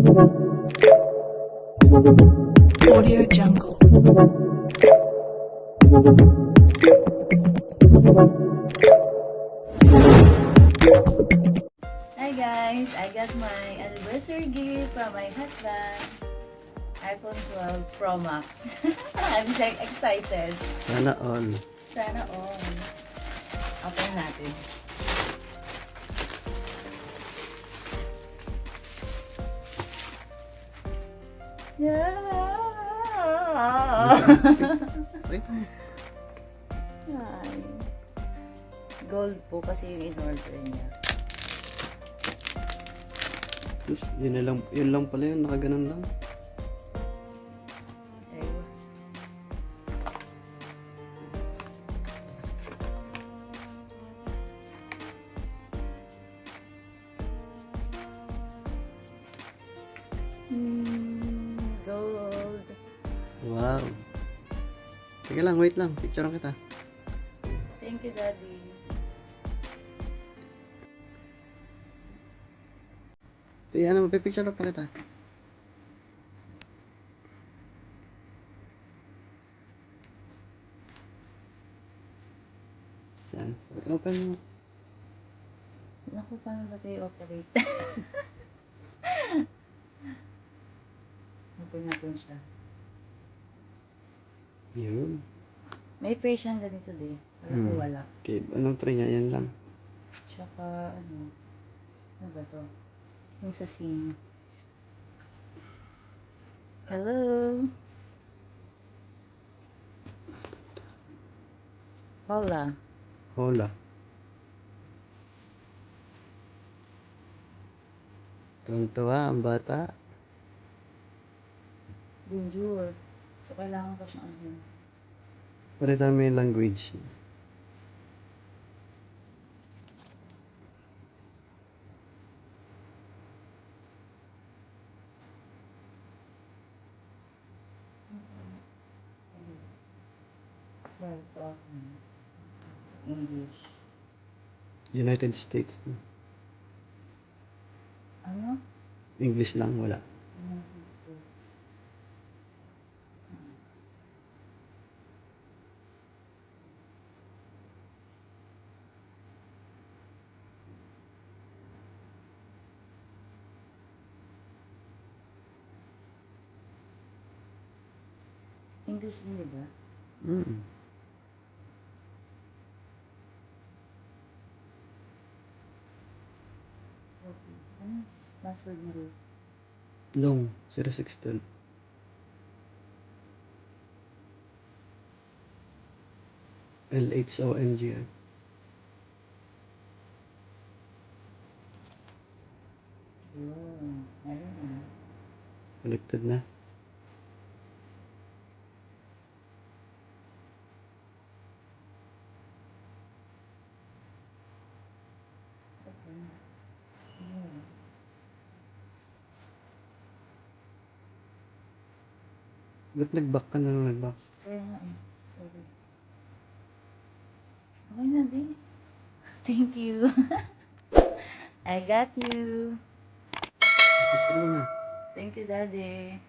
Audio Jungle. Hi guys! I got my anniversary gift from my husband. iPhone 12 Pro Max. I'm so excited. Sana all. Sana all. Open natin. Ay, Ay. Gold po kasi yung in-order niya. yun lang pala yun, nakaganon lang. Ayun. Gold. Wow. Sige lang, wait lang. Picture kita. Thank you, Daddy. Ano, pipicture pa kita. Saan? Open mo. Naku, paano ba ito i-operate? Open natin siya. Yun. May pray siyang ganito din. Wala po wala. Okay, anong tray niya? Yan lang. Tsaka ano ba to? Yung sa scene. Hello? Hola. Hola. Tuwang-tuwa ang bata. Bonjour. So, kailangan ko sa ano yun. Palitan mo yung language. Sorry, to English. United States. Ano? English lang, wala. United States. English din, di ba? Mm. Okay. Ano password mo rin? Long, 0612. LHONG. Yun. Ayun na. Connected na. Okay. Yun. Ba't nag-back ka na nung nag-back? Kaya nga eh. Sorry. Okay na din. Thank you. I got you. Picture mo na. Thank you, Daddy.